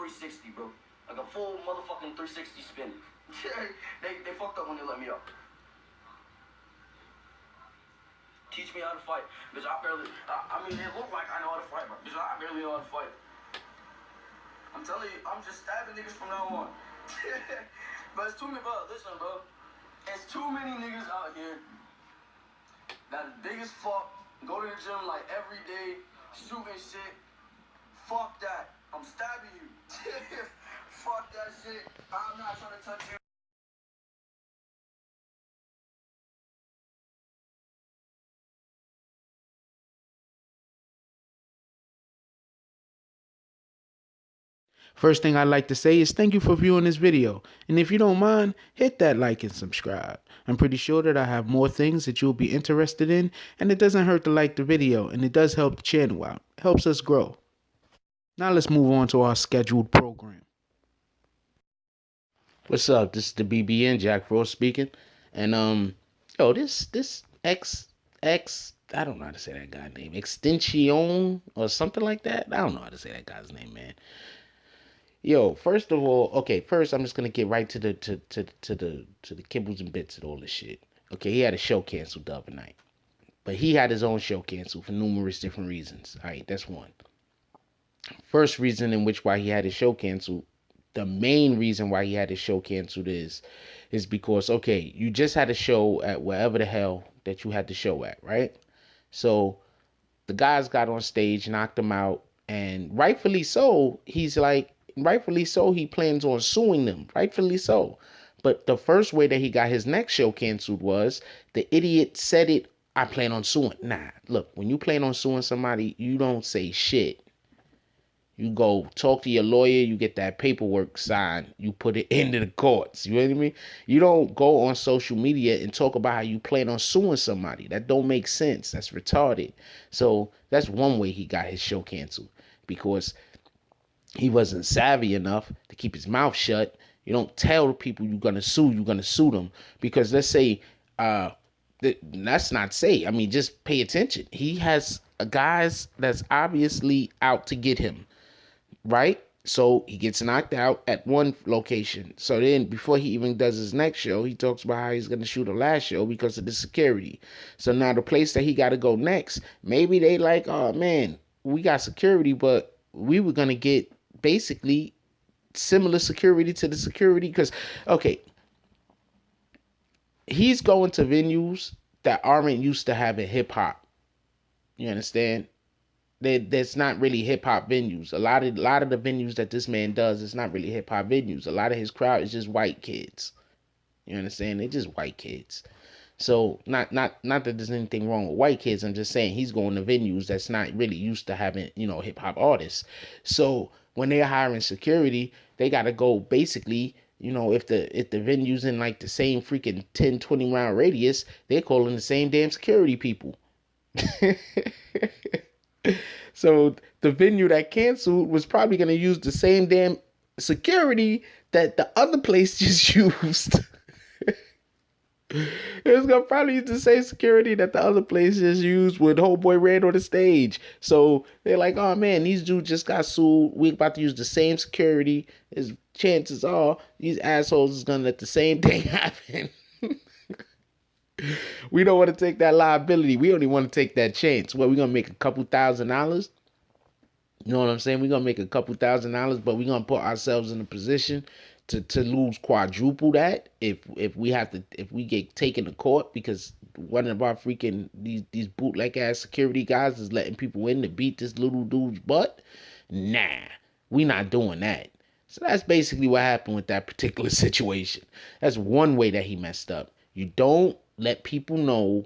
360, bro. Like a full motherfucking 360 spin. they fucked up when they let me up. Teach me how to fight. Bitch, I mean, it look like I know how to fight, but bitch, I barely know how to fight. I'm telling you, I'm just stabbing niggas from now on. But it's too many, bro, listen, bro. It's too many niggas out here that are big as fuck, go to the gym like every day, shooting shit. Fuck that. I'm stabbing you. Fuck that shit. I'm not trying to touch you. First thing I'd like to say is thank you for viewing this video, and if you don't mind, hit that like and subscribe. I'm pretty sure that I have more things that you'll be interested in, and it doesn't hurt to like the video, and it does help the channel out. It helps us grow. Now let's move on to our scheduled program. What's up? This is the BBN Jack speaking, and yo, this I don't know how to say that guy's name, Xxxtentacion or something like that. I don't know how to say that guy's name, man. Yo, first of all, okay, first I'm just gonna get right to the kibbles and bits of all this shit. Okay, he had a show canceled the other night, but he had his own show canceled for numerous different reasons. All right, that's one. First reason in which why he had his show canceled, the main reason why he had his show canceled is because okay, you just had a show at wherever the hell that you had the show at, right? So the guys got on stage, knocked him out, and rightfully so, rightfully so, he plans on suing them. Rightfully so. But the first way that he got his next show canceled was the idiot said it, I plan on suing. Nah, look, when you plan on suing somebody, you don't say shit. You go talk to your lawyer, you get that paperwork signed, you put it into the courts. You know what I mean? You don't go on social media and talk about how you plan on suing somebody. That don't make sense. That's retarded. So that's one way he got his show canceled, because he wasn't savvy enough to keep his mouth shut. You don't tell people you're gonna sue them. Because let's say let's not say, I mean, just pay attention. He has guys that's obviously out to get him, right? So he gets knocked out at one location. So then before he even does his next show, he talks about how he's going to shoot a last show because of the security. So now the place that he got to go next, maybe they like, oh man, we got security, but we were going to get basically similar security to the security. Because, okay, he's going to venues that aren't used to having hip hop. You understand? That's not really hip hop venues. A lot of the venues that this man does is not really hip hop venues. A lot of his crowd is just white kids. You understand? They're just white kids. So not that there's anything wrong with white kids. I'm just saying he's going to venues that's not really used to having, hip hop artists. So when they're hiring security, they gotta go basically, if the venue's in like the same freaking 10, 20 round radius, they're calling the same damn security people. So the venue that canceled was probably going to use the same damn security that the other place just used. It was going to probably use the same security that the other place just used when Homeboy ran on the stage. So they're like, oh man, these dudes just got sued. We're about to use the same security. As chances are, these assholes is going to let the same thing happen. We don't want to take that liability. We only want to take that chance. Well, we're going to make a couple $1,000s. You know what I'm saying? We're going to make a couple $1,000s, but we're going to put ourselves in a position to lose quadruple that if we get taken to court because one of our freaking these bootleg ass security guys is letting people in to beat this little dude's butt. Nah, we not doing that. So that's basically what happened with that particular situation. That's one way that he messed up. You don't let people know.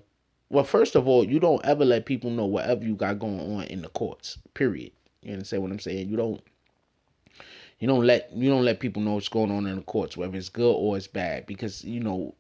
Well, first of all, you don't ever let people know whatever you got going on in the courts. Period. You understand what I'm saying? You don't let people know what's going on in the courts, whether it's good or it's bad, because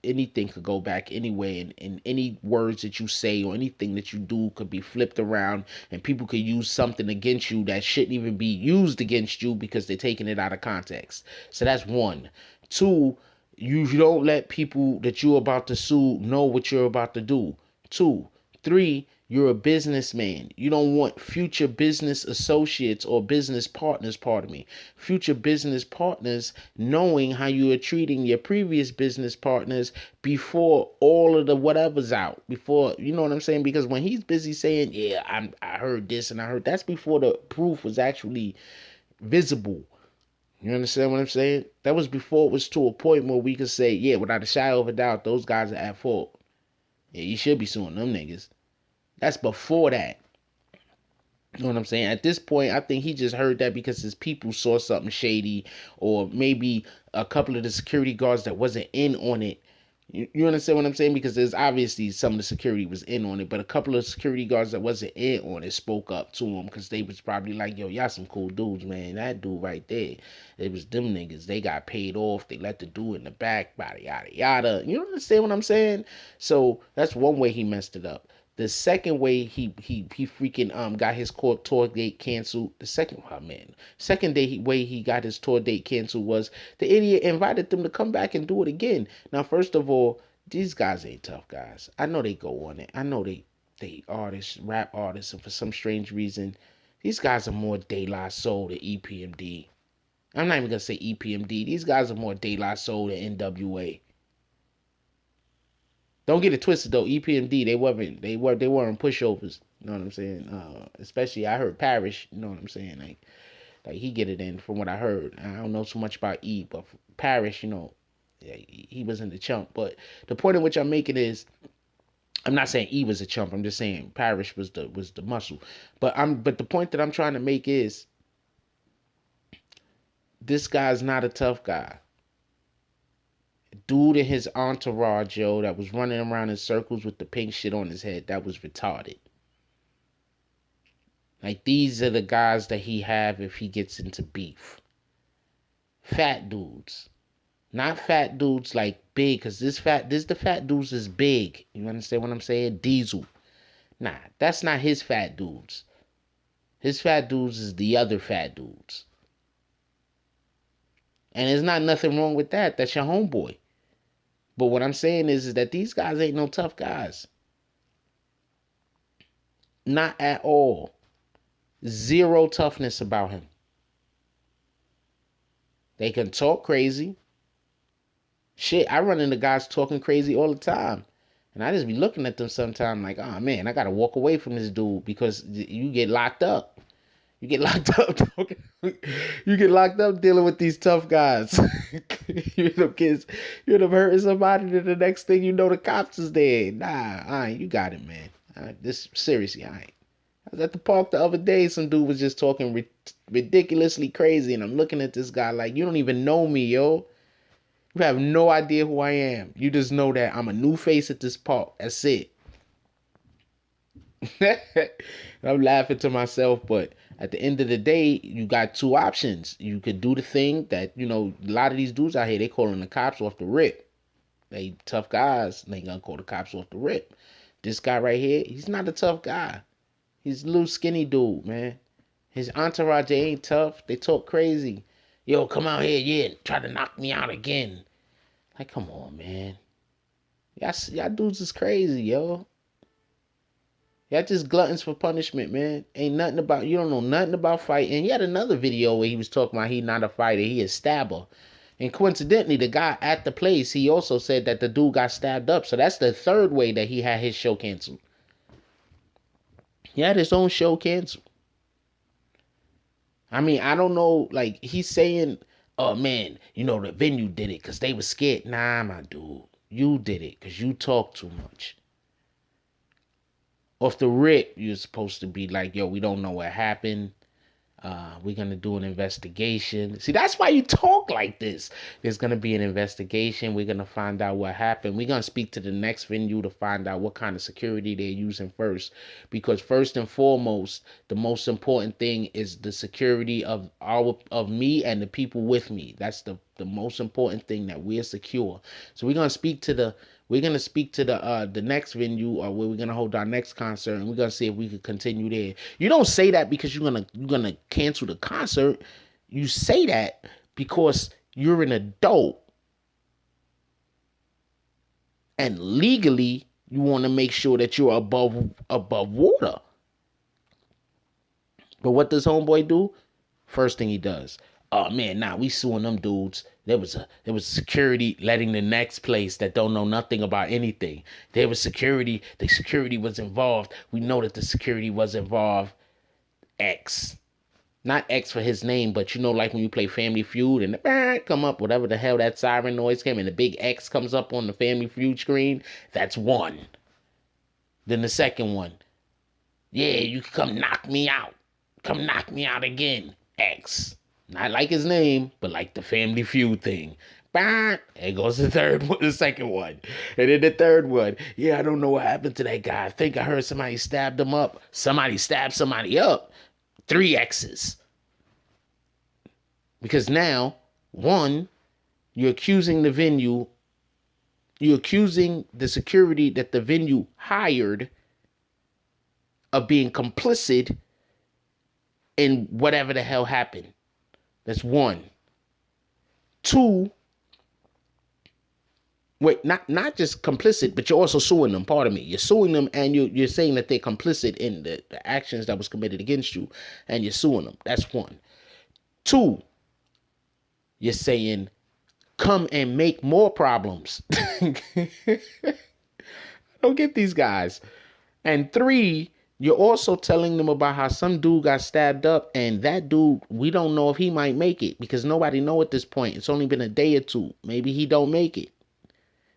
anything could go back anyway, and any words that you say or anything that you do could be flipped around, and people could use something against you that shouldn't even be used against you because they're taking it out of context. So that's one. Two, you don't let people that you're about to sue know what you're about to do. Two. Three, You're a businessman. You don't want future business associates or business partners, pardon me, future business partners knowing how you are treating your previous business partners before all of the whatever's out. Before, you know what I'm saying? Because when he's busy saying, yeah, I heard this and I heard, that's before the proof was actually visible. You understand what I'm saying? That was before it was to a point where we could say, yeah, without a shadow of a doubt, those guys are at fault. Yeah, you should be suing them niggas. That's before that. You know what I'm saying? At this point, I think he just heard that because his people saw something shady, or maybe a couple of the security guards that wasn't in on it. You understand what I'm saying? Because there's obviously some of the security was in on it, but a couple of security guards that wasn't in on it spoke up to him because they was probably like, yo, y'all some cool dudes, man. That dude right there, it was them niggas. They got paid off. They let the dude in the back, yada, yada, yada. You understand what I'm saying? So that's one way he messed it up. The second way he freaking got his court tour date canceled. The second way he got his tour date canceled was the idiot invited them to come back and do it again. Now, first of all, these guys ain't tough guys. I know they go on it. I know they artists, rap artists, and for some strange reason, these guys are more De La Soul than EPMD. I'm not even gonna say EPMD. These guys are more De La Soul than NWA. Don't get it twisted though. EPMD, they weren't pushovers. You know what I'm saying? Especially I heard Parrish. You know what I'm saying? Like he get it in from what I heard. I don't know so much about E, but Parrish, yeah, he wasn't the chump. But the point in which I'm making is, I'm not saying E was a chump. I'm just saying Parrish was the muscle. But the point that I'm trying to make is, this guy's not a tough guy. Dude in his entourage, yo, that was running around in circles with the pink shit on his head, that was retarded. Like, these are the guys that he have if he gets into beef. Fat dudes. Not fat dudes like big, because the fat dudes is big. You understand what I'm saying? Diesel. Nah, that's not his fat dudes. His fat dudes is the other fat dudes. And there's not nothing wrong with that. That's your homeboy. But what I'm saying is that these guys ain't no tough guys. Not at all. Zero toughness about him. They can talk crazy. Shit, I run into guys talking crazy all the time. And I just be looking at them sometimes like, oh man, I gotta walk away from this dude because you get locked up. You get locked up talking. You get locked up dealing with these tough guys. You end up hurting somebody, then the next thing you know, the cops is there. Nah, I ain't. You got it, man. Seriously, I ain't. I was at the park the other day. Some dude was just talking ridiculously crazy, and I'm looking at this guy like, you don't even know me, yo. You have no idea who I am. You just know that I'm a new face at this park. That's it. I'm laughing to myself, but at the end of the day, you got two options. You could do the thing that, a lot of these dudes out here, they calling the cops off the rip. They tough guys. They gonna call the cops off the rip. This guy right here, he's not a tough guy. He's a little skinny dude, man. His entourage, they ain't tough. They talk crazy. Yo, come out here, yeah, try to knock me out again. Like, come on, man. Y'all dudes is crazy, yo. Y'all just gluttons for punishment, man. You don't know nothing about fighting. He had another video where he was talking about he not a fighter, he a stabber. And coincidentally, the guy at the place, he also said that the dude got stabbed up. So that's the third way that he had his show canceled. He had his own show canceled. I mean, I don't know, like, he's saying, oh man, the venue did it because they were scared. Nah, my dude, you did it because you talk too much. Off the rip, you're supposed to be like, yo, we don't know what happened. We're going to do an investigation. See, that's why you talk like this. There's going to be an investigation. We're going to find out what happened. We're going to speak to the next venue to find out what kind of security they're using first. Because first and foremost, the most important thing is the security of me and the people with me. That's the most important thing, that we're secure. So we're going to speak to the next venue, or where we're gonna hold our next concert, and we're gonna see if we could continue there. You don't say that because you're gonna cancel the concert. You say that because you're an adult, and legally You want to make sure that you're above water. But what does homeboy do? First thing he does, oh man, nah, we suing them dudes. There was security letting the next place that don't know nothing about anything. There was security. The security was involved. We know that the security was involved. X. Not X for his name, but you know, like when you play Family Feud and the come up, whatever the hell that siren noise came, and the big X comes up on the Family Feud screen. That's one. Then the second one, yeah, you can come knock me out. Come knock me out again. X. Not like his name, but like the Family Feud thing. There goes the third one, the second one. And then the third one. Yeah, I don't know what happened to that guy. I think I heard somebody stabbed him up. Somebody stabbed somebody up. 3 X's. Because now, one, you're accusing the venue, you're accusing the security that the venue hired of being complicit in whatever the hell happened. That's one. Two, wait, not just complicit, but you're also suing them. Pardon me. You're suing them, and you're saying that they're complicit in the actions that was committed against you, and you're suing them. That's one. Two, you're saying, come and make more problems. Don't get these guys. And three, you're also telling them about how some dude got stabbed up, and that dude, we don't know if he might make it because nobody know at this point. It's only been a day or two. Maybe he don't make it.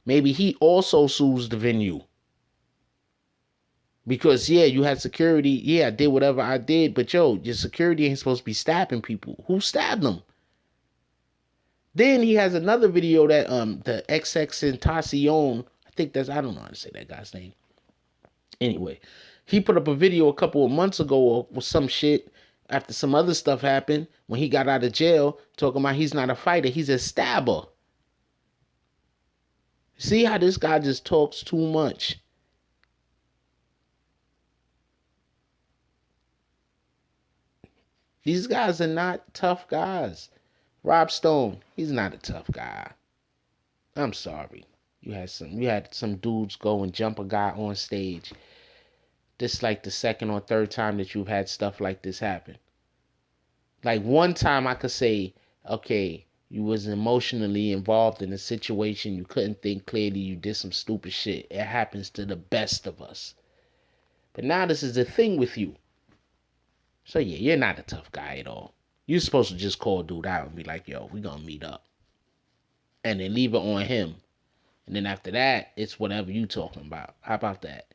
Maybe he also sues the venue. Because, yeah, you had security. Yeah, I did whatever I did. But, yo, your security ain't supposed to be stabbing people. Who stabbed them? Then he has another video that the Xxxtentacion, I don't know how to say that guy's name. Anyway, he put up a video a couple of months ago with some shit after some other stuff happened when he got out of jail, talking about he's not a fighter, he's a stabber. See how this guy just talks too much. These guys are not tough guys. Rob Stone, he's not a tough guy. I'm sorry. You had some dudes go and jump a guy on stage. This is like the second or third time that you've had stuff like this happen. Like one time I could say, okay, you was emotionally involved in a situation, you couldn't think clearly, you did some stupid shit. It happens to the best of us. But now this is the thing with you. So yeah, you're not a tough guy at all. You're supposed to just call dude out and be like, yo, we gonna meet up. And then leave it on him. And then after that, it's whatever you talking about. How about that?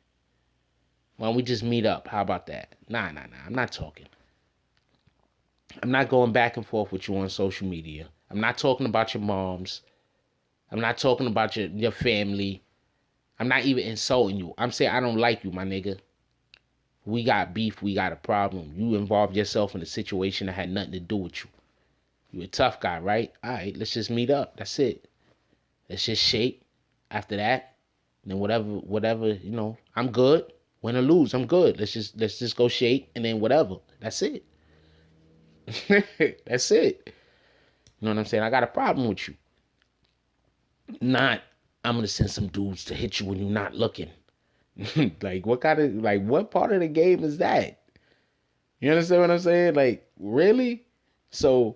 Why don't we just meet up? How about that? Nah. I'm not talking. I'm not going back and forth with you on social media. I'm not talking about your moms. I'm not talking about your family. I'm not even insulting you. I'm saying I don't like you, my nigga. We got beef. We got a problem. You involved yourself in a situation that had nothing to do with you. You a tough guy, right? All right, let's just meet up. That's it. Let's just shake. After that, then whatever, you know, I'm good. Win or lose, I'm good. Let's just go shake and then whatever. That's it. That's it. You know what I'm saying? I got a problem with you. Not, I'm gonna send some dudes to hit you when you're not looking. Like what part of the game is that? You understand what I'm saying? Like, really? So,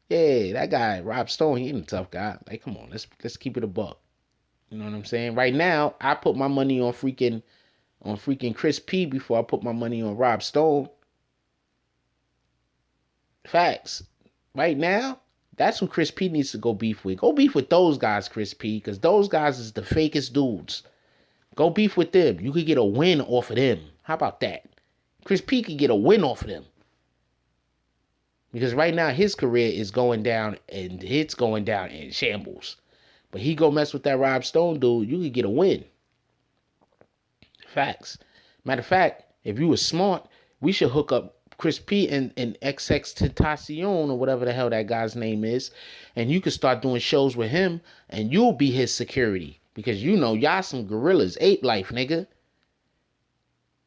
yeah, that guy, Rob Stone, he ain't a tough guy. Like, come on, let's keep it a buck. You know what I'm saying? Right now, I put my money on freaking Chris P before I put my money on Rob Stone. Facts. Right now, that's who Chris P needs to go beef with. Go beef with those guys, Chris P, because those guys is the fakest dudes. Go beef with them. You could get a win off of them. How about that? Chris P could get a win off of them. Because right now, his career is going down, and it's going down in shambles. But he go mess with that Rob Stone dude, you could get a win. Facts. Matter of fact, if you were smart, we should hook up Chris P and Xxxtentacion or whatever the hell that guy's name is, and you could start doing shows with him, and you'll be his security. Because you know, y'all some gorillas. Ape life, nigga.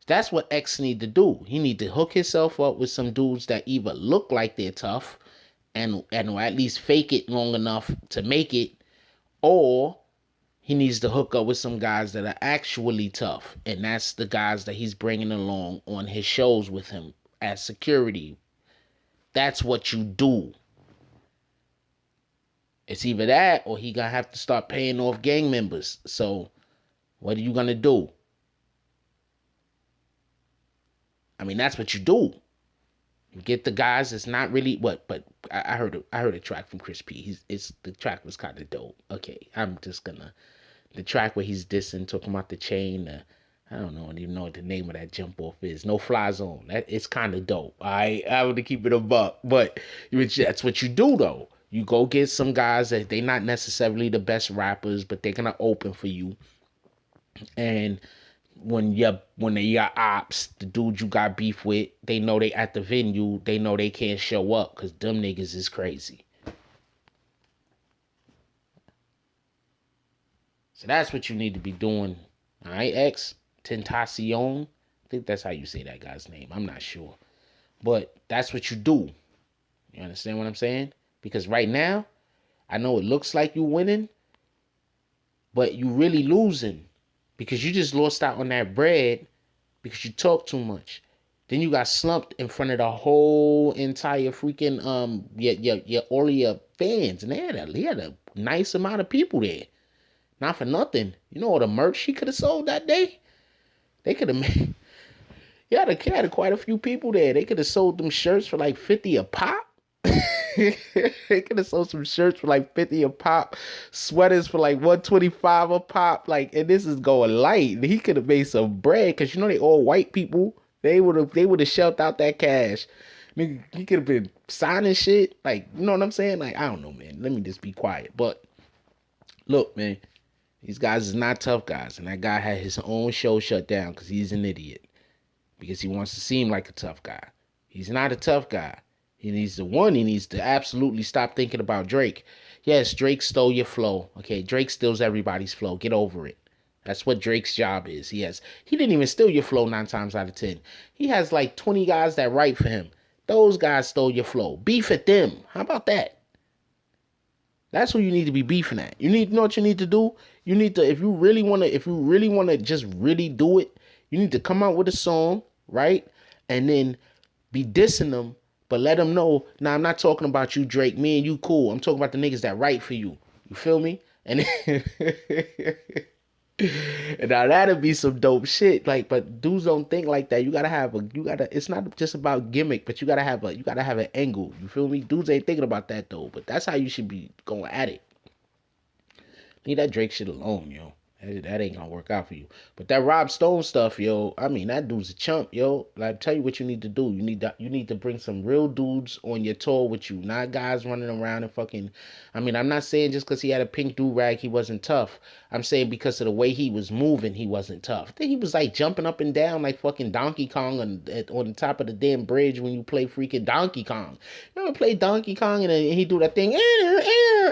That's what X need to do. He need to hook himself up with some dudes that either look like they're tough and or at least fake it long enough to make it, or he needs to hook up with some guys that are actually tough. And that's the guys that he's bringing along on his shows with him as security. That's what you do. It's either that or he gonna have to start paying off gang members. So what are you gonna do? I mean, that's what you do. You get the guys that's not really what, but I heard a track from Chris P. The track was kind of dope. Okay, I'm just gonna the track where he's dissing, talking about the chain. I don't even know what the name of that jump off is. No Fly Zone. That it's kind of dope. I want to keep it a buck, but that's what you do though. You go get some guys that they not necessarily the best rappers, but they're gonna open for you. And when they your ops, the dude you got beef with, they know they at the venue, they know they can't show up because them niggas is crazy. So that's what you need to be doing. All right, Xxxtentacion. I think that's how you say that guy's name. I'm not sure. But that's what you do. You understand what I'm saying? Because right now, I know it looks like you winning, but you really losing. Because you just lost out on that bread because you talk too much. Then you got slumped in front of the whole entire freaking all of your fans. And he had a nice amount of people there. Not for nothing. You know all the merch he could have sold that day? They could have made he had quite a few people there. They could have sold them shirts for like 50 a pop. They could have sold some shirts for like 50 a pop, sweaters for like 125 a pop. Like, and this is going light. He could have made some bread because you know they all white people. They would have shelled out that cash. Nigga, he could have been signing shit. Like, you know what I'm saying? Like, I don't know, man. Let me just be quiet. But look, man, these guys is not tough guys, and that guy had his own show shut down because he's an idiot. Because he wants to seem like a tough guy. He's not a tough guy. He needs to absolutely stop thinking about Drake. Yes, Drake stole your flow. Okay, Drake steals everybody's flow. Get over it. That's what Drake's job is. He didn't even steal your flow 9 times out of 10. He has like 20 guys that write for him. Those guys stole your flow. Beef at them. How about that? That's who you need to be beefing at. You know what you need to do? You need to, if you really wanna just really do it, you need to come out with a song, right? And then be dissing them, but let them know, nah, I'm not talking about you, Drake. Me and you cool. I'm talking about the niggas that write for you. You feel me? And and now that'd be some dope shit. Like, but dudes don't think like that. It's not just about gimmick, but you gotta have an angle. You feel me? Dudes ain't thinking about that though. But that's how you should be going at it. Leave that Drake shit alone, yo. That ain't gonna work out for you. But that Rob Stone stuff, yo, I mean, that dude's a chump, yo. Like, I tell you what you need to do. You need to bring some real dudes on your tour with you, not guys running around and fucking. I mean, I'm not saying just because he had a pink do-rag he wasn't tough. I'm saying because of the way he was moving, he wasn't tough. I think he was like jumping up and down like fucking Donkey Kong on the top of the damn bridge when you play freaking Donkey Kong. You ever play Donkey Kong and he do that thing,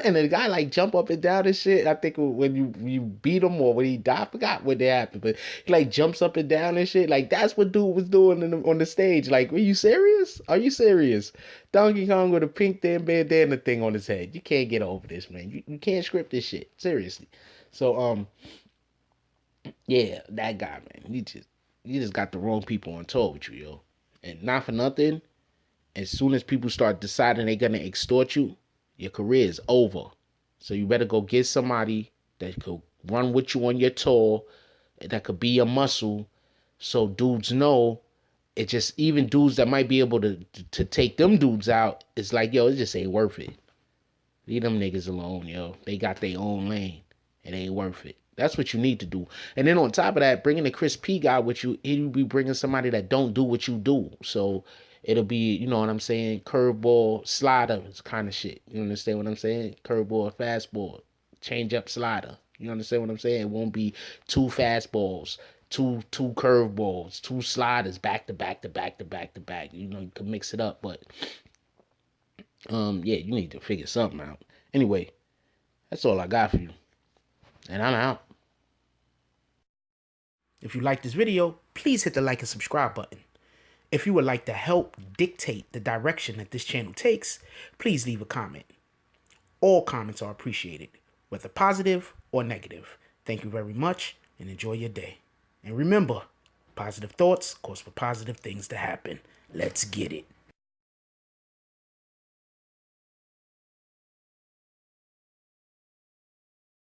and the guy like jump up and down and shit. I think when you beat him or when he died, I forgot what happened, but he like jumps up and down and shit. Like that's what dude was doing on the stage. Like, are you serious? Are you serious? Donkey Kong with a pink damn bandana thing on his head. You can't get over this, man. You can't script this shit. Seriously. So yeah, that guy, man. You just got the wrong people on tour with you, yo. And not for nothing, as soon as people start deciding they're gonna extort you, your career is over. So you better go get somebody that could run with you on your tour, that could be your muscle, so dudes know. It just, even dudes that might be able to take them dudes out, it's like, yo, it just ain't worth it. Leave them niggas alone, yo. They got their own lane. It ain't worth it. That's what you need to do. And then on top of that, bringing the Chris P guy with you, he'll be bringing somebody that don't do what you do. So it'll be, you know what I'm saying, curveball, slider kind of shit. You understand what I'm saying? Curveball, fastball, change up, slider. You understand what I'm saying? It won't be 2 fastballs, two curveballs, 2 sliders, back to back to back to back to back. You know, you can mix it up, but yeah, you need to figure something out. Anyway, that's all I got for you. And I'm out. If you like this video, please hit the like and subscribe button. If you would like to help dictate the direction that this channel takes, please leave a comment. All comments are appreciated, whether positive or negative. Thank you very much, and enjoy your day. And remember, positive thoughts cause for positive things to happen. Let's get it.